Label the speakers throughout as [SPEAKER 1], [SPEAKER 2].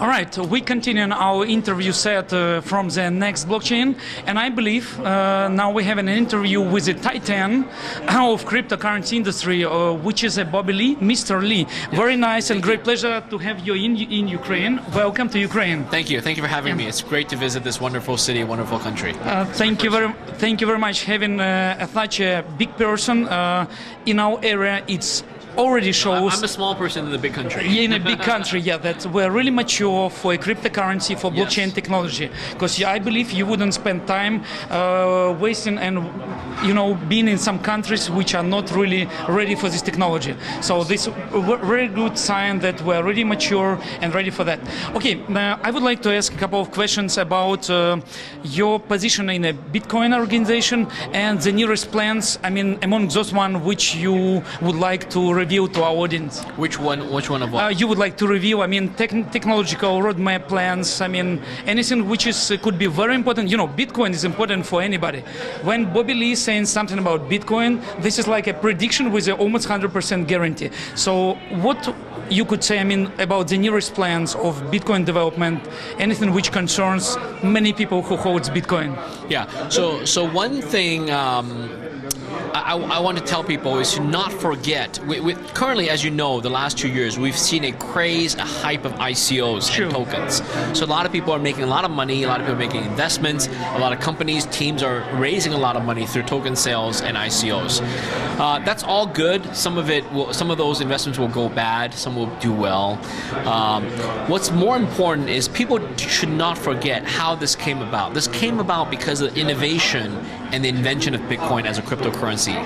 [SPEAKER 1] All right, we continue our interview set from the next blockchain, and I believe now we have an interview with the titan of cryptocurrency industry, which is Bobby Lee, Mr. Lee. Very nice and great pleasure to have you in Ukraine. Welcome to Ukraine.
[SPEAKER 2] Thank you for having me. It's great to visit this wonderful city, wonderful country.
[SPEAKER 1] Thank you very much. Having such a big person in our area, it's already shows.
[SPEAKER 2] I'm a small person in a big country.
[SPEAKER 1] In a big country, yeah, that we're really mature for a cryptocurrency, for blockchain technology. Because I believe you wouldn't spend time wasting and being in some countries which are not really ready for this technology. So this is a very good sign that we're really mature and ready for that. Okay, I would like to ask a couple of questions about your position in a Bitcoin organization and the nearest plans. I mean, among those one which you would like to review to our audience.
[SPEAKER 2] Which one of what?
[SPEAKER 1] You would like to review, I mean, technological roadmap plans, I mean, anything which could be very important. Bitcoin is important for anybody. When Bobby Lee is saying something about Bitcoin, this is like a prediction with an almost 100% guarantee. So what you could say, I mean, about the nearest plans of Bitcoin development, anything which concerns many people who holds Bitcoin?
[SPEAKER 2] Yeah, so one thing I want to tell people is to not forget, currently, as you know, the last 2 years, we've seen a craze, a hype of ICOs and tokens. So a lot of people are making a lot of money, a lot of people are making investments, a lot of companies, teams are raising a lot of money through token sales and ICOs. That's all good. Some of those investments will go bad, some will do well. What's more important is people should not forget how this came about. This came about because of innovation and the invention of Bitcoin as a cryptocurrency.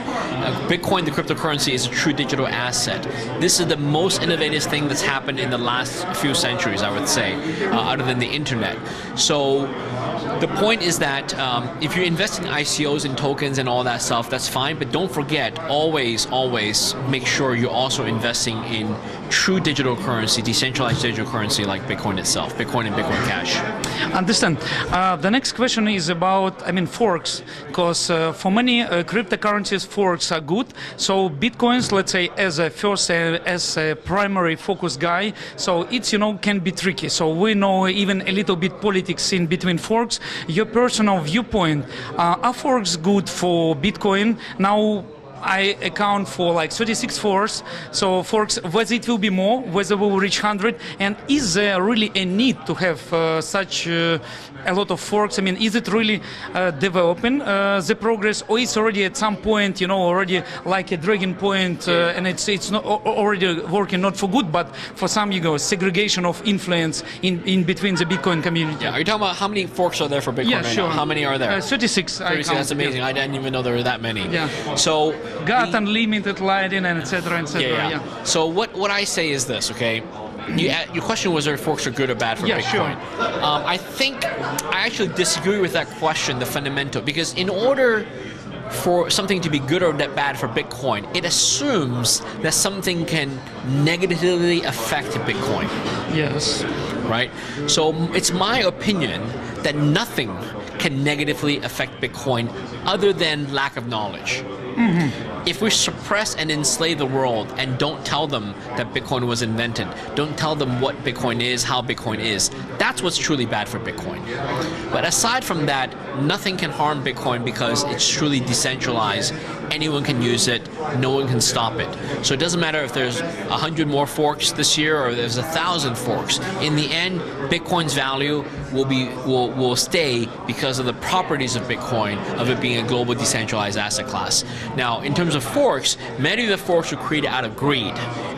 [SPEAKER 2] Bitcoin, the cryptocurrency, is a true digital asset. This is the most innovative thing that's happened in the last few centuries, I would say, other than the internet. So the point is that if you're investing in ICOs and tokens and all that stuff, that's fine, but don't forget, always make sure you're also investing in true digital currency, decentralized digital currency like Bitcoin itself, Bitcoin and Bitcoin Cash.
[SPEAKER 1] Understand. The next question is about, I mean, forks, because for many cryptocurrencies, forks are good. So Bitcoins, let's say, as a primary focus guy, so it's, can be tricky. So we know even a little bit politics in between forks. Your personal viewpoint, are forks good for Bitcoin? Now, I account for like 36 forks, so forks, whether it will be more, whether we will reach 100, and is there really a need to have such a lot of forks? I mean, is it really developing the progress, or it's already at some point, already like a dragging point, and it's not already working not for good, but for some, segregation of influence in between the Bitcoin community?
[SPEAKER 2] Yeah, are you talking about how many forks are there for Bitcoin right now? How many are there?
[SPEAKER 1] 36.
[SPEAKER 2] 36, that's amazing. Yeah. I didn't even know there were that many.
[SPEAKER 1] Yeah.
[SPEAKER 2] So
[SPEAKER 1] got unlimited lighting and etc. etc.
[SPEAKER 2] Yeah. So what I say is this, okay? Your question was, whether forks are good or bad for Bitcoin?
[SPEAKER 1] Sure.
[SPEAKER 2] I think I actually disagree with that question, the fundamental, because in order for something to be good or bad for Bitcoin, it assumes that something can negatively affect Bitcoin.
[SPEAKER 1] Yes.
[SPEAKER 2] Right? So it's my opinion that nothing can negatively affect Bitcoin other than lack of knowledge. If we suppress and enslave the world and don't tell them that Bitcoin was invented, don't tell them what Bitcoin is, how Bitcoin is, that's what's truly bad for Bitcoin. But aside from that, nothing can harm Bitcoin because it's truly decentralized. Anyone can use it, no one can stop it. So it doesn't matter if there's 100 more forks this year or there's 1,000 forks. In the end, Bitcoin's value will stay because of the properties of Bitcoin, of it being a global decentralized asset class. Now, in terms of forks, many of the forks were created out of greed.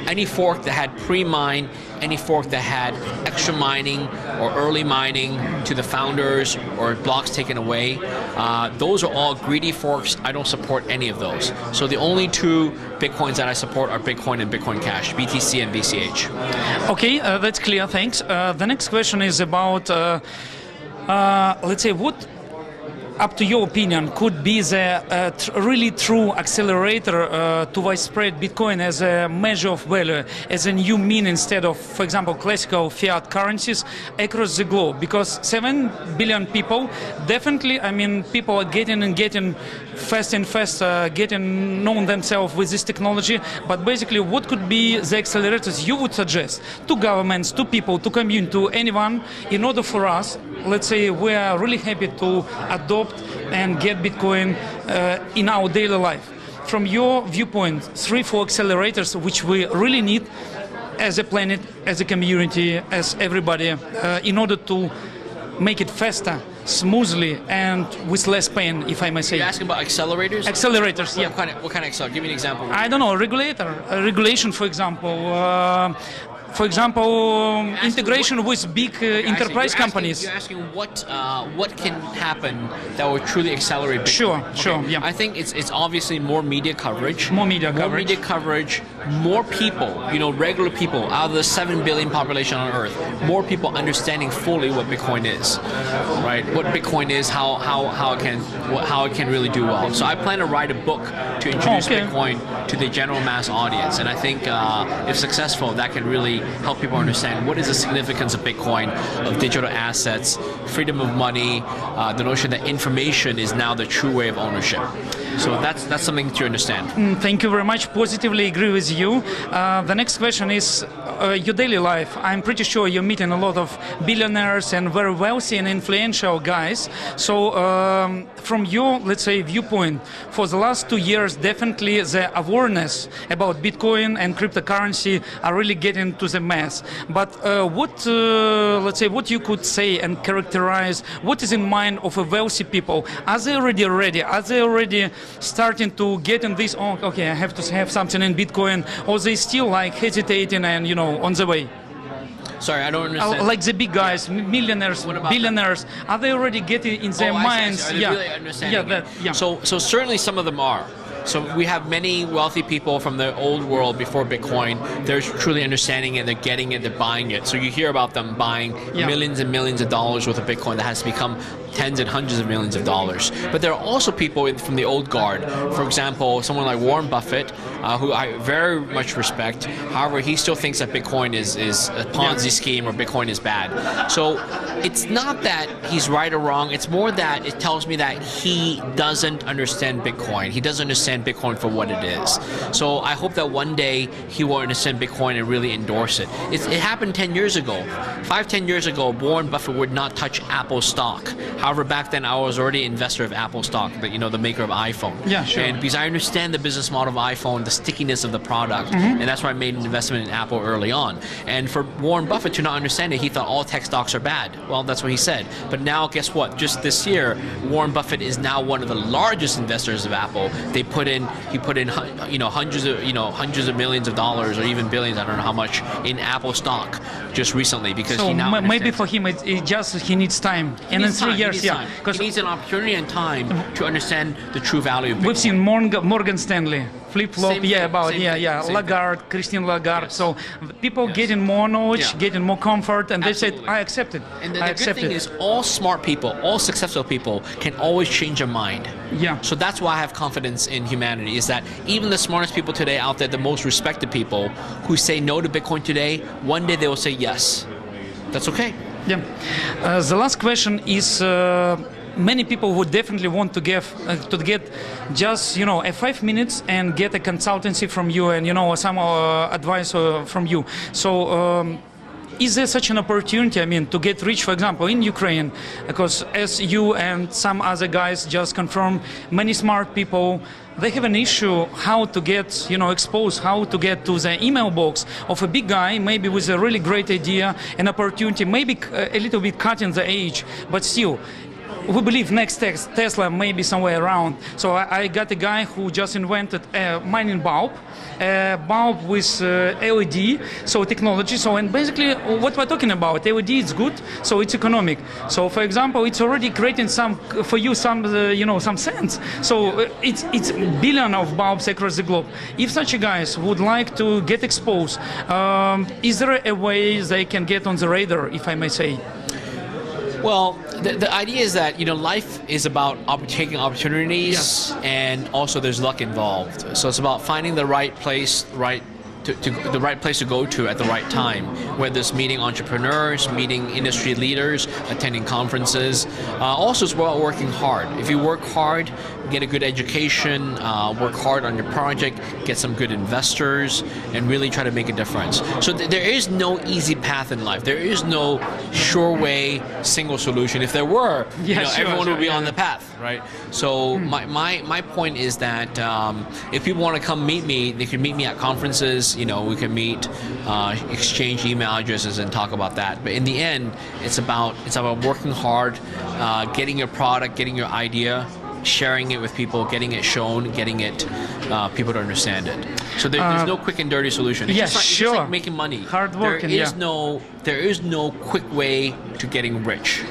[SPEAKER 2] Any fork that had pre-mine, any fork that had extra mining or early mining to the founders or blocks taken away, those are all greedy forks. I don't support any of those. So the only two Bitcoins that I support are Bitcoin and Bitcoin Cash, BTC and BCH.
[SPEAKER 1] Okay, that's clear, thanks. The next question is about, let's say, what up to your opinion, could be the really true accelerator to widespread Bitcoin as a measure of value, as a new mean instead of, for example, classical fiat currencies across the globe? Because 7 billion people, definitely, I mean, people are getting faster and faster, getting known themselves with this technology. But basically, what could be the accelerators you would suggest to governments, to people, to community, to anyone, in order for us, let's say, we are really happy to adopt and get Bitcoin in our daily life? From your viewpoint, 3-4 accelerators which we really need as a planet, as a community, as everybody, in order to make it faster, smoothly, and with less pain, if I may say.
[SPEAKER 2] You're asking about accelerators?
[SPEAKER 1] Accelerators, yeah.
[SPEAKER 2] What kind of accelerator? Give me an example.
[SPEAKER 1] I don't know, regulation, for example. For example, integration with big enterprise companies.
[SPEAKER 2] You're asking what can happen that will truly accelerate Bitcoin.
[SPEAKER 1] Sure, yeah.
[SPEAKER 2] I think it's obviously more media coverage.
[SPEAKER 1] More media coverage.
[SPEAKER 2] More people, regular people, out of the 7 billion population on Earth, more people understanding fully what Bitcoin is, right? What Bitcoin is, how it can really do well. So I plan to write a book to introduce Bitcoin to the general mass audience, and I think if successful, that can really help people understand what is the significance of Bitcoin, of digital assets, freedom of money, the notion that information is now the true way of ownership. So that's something to understand.
[SPEAKER 1] Thank you very much. Positively agree with you. The next question is your daily life. I'm pretty sure you're meeting a lot of billionaires and very wealthy and influential guys. So from your, let's say, viewpoint, for the last 2 years, definitely the awareness about Bitcoin and cryptocurrency are really getting to the mass. But let's say, what you could say and characterize, what is in mind of a wealthy people? Are they already ready? Are they already starting to get in this, oh, okay, I have to have something in Bitcoin, or they still like hesitating and, on the way?
[SPEAKER 2] Sorry, I don't understand.
[SPEAKER 1] Like the big guys, millionaires, billionaires, are they already getting in their minds?
[SPEAKER 2] Are they really understanding it? So certainly some of them are. So we have many wealthy people from the old world before Bitcoin. They're truly understanding it, they're getting it, they're buying it. So you hear about them buying millions and millions of dollars worth of Bitcoin that has to become tens and hundreds of millions of dollars. But there are also people from the old guard. For example, someone like Warren Buffett, who I very much respect. However, he still thinks that Bitcoin is a Ponzi scheme or Bitcoin is bad. So it's not that he's right or wrong. It's more that it tells me that he doesn't understand Bitcoin. He doesn't understand Bitcoin for what it is. So I hope that one day he will understand Bitcoin and really endorse it. It happened 10 years ago. 5-10 years ago, Warren Buffett would not touch Apple stock. However, back then I was already an investor of Apple stock, the maker of iPhone.
[SPEAKER 1] Yeah, sure.
[SPEAKER 2] And because I understand the business model of iPhone, the stickiness of the product, and that's why I made an investment in Apple early on. And for Warren Buffett to not understand it, he thought all tech stocks are bad. Well, that's what he said. But now, guess what? Just this year, Warren Buffett is now one of the largest investors of Apple. He put in hundreds of millions of dollars, or even billions, I don't know how much, in Apple stock just recently, because
[SPEAKER 1] so
[SPEAKER 2] he now
[SPEAKER 1] maybe for him he needs time, and in 3 years,
[SPEAKER 2] because he needs an opportunity and time to understand the true value of Bitcoin.
[SPEAKER 1] We've seen Morgan Stanley flip-flop, Lagarde, Christine Lagarde. Yes. So people getting more knowledge, getting more comfort, and they said, I accept it.
[SPEAKER 2] And the good thing is, all smart people, all successful people can always change their mind.
[SPEAKER 1] Yeah.
[SPEAKER 2] So that's why I have confidence in humanity, is that even the smartest people today out there, the most respected people who say no to Bitcoin today, one day they will say yes. That's okay.
[SPEAKER 1] Yeah. The last question is, many people would definitely want to get just a 5 minutes and get a consultancy from you and some advice from you. So is there such an opportunity, to get rich, for example, in Ukraine? Because as you and some other guys just confirmed, many smart people, they have an issue how to get, exposed, how to get to the email box of a big guy, maybe with a really great idea, an opportunity, maybe a little bit cutting the age, but still, we believe next Tesla may be somewhere around. So I got a guy who just invented a mining bulb with LED, so technology. So, and basically what we're talking about, LED is good, so it's economic. So for example, it's already creating some sense. So it's billion of bulbs across the globe. If such a guys would like to get exposed, is there a way they can get on the radar, if I may say?
[SPEAKER 2] Well, the idea is that, you know, life is about taking opportunities,
[SPEAKER 1] Yes.
[SPEAKER 2] and also there's luck involved. So it's about finding the right place, the right place to go to at the right time, whether it's meeting entrepreneurs, meeting industry leaders, attending conferences. Also, it's about working hard. If you work hard, get a good education, work hard on your project, get some good investors, and really try to make a difference. So there is no easy path in life. There is no sure way, single solution. If there were, everyone would be on the path, right? So my point is that if people want to come meet me, they can meet me at conferences. You know, we can meet, exchange email addresses and talk about that. But in the end, it's about working hard, getting your product, getting your idea, sharing it with people, getting it shown, getting it people to understand it. So there's no quick and dirty solution. It's just like making money.
[SPEAKER 1] Hard working.
[SPEAKER 2] There is no quick way to getting rich.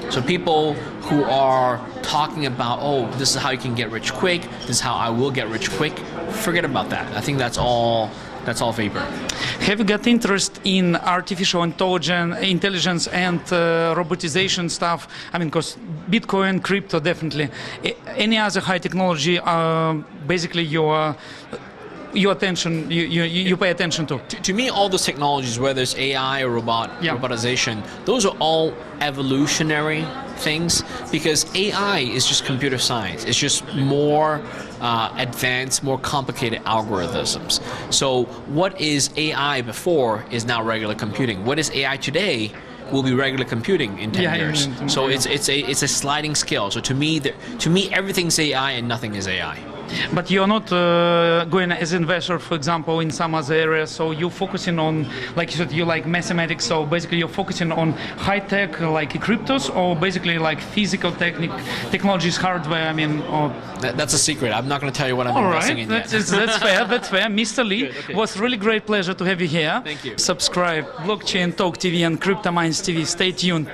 [SPEAKER 2] So people who are talking about, oh, this is how you can get rich quick, this is how I will get rich quick, forget about that. I think that's all vapor.
[SPEAKER 1] Have you got interest in artificial intelligence and robotization stuff? I mean, because Bitcoin, crypto, definitely. Any other high technology, basically your attention, you pay attention to?
[SPEAKER 2] To me, all those technologies, whether it's AI or robotization, those are all evolutionary things, because AI is just computer science. It's just more advanced, more complicated algorithms. So what is AI before is now regular computing. What is AI today will be regular computing in 10 years. So it's a sliding scale. So to me, everything's AI and nothing is AI.
[SPEAKER 1] But you're not going as an investor, for example, in some other areas. So you're focusing on, like you said, you like mathematics. So basically, you're focusing on high tech, like cryptos, or basically like physical technologies, hardware. I mean, or
[SPEAKER 2] that's a secret. I'm not going to tell you what I'm investing in yet.
[SPEAKER 1] That's fair. That's fair, Mr. Lee.
[SPEAKER 2] Good, okay.
[SPEAKER 1] It was really great pleasure to have you here.
[SPEAKER 2] Thank you.
[SPEAKER 1] Subscribe, BlockchainTalk TV and CryptoMinds TV. Stay tuned.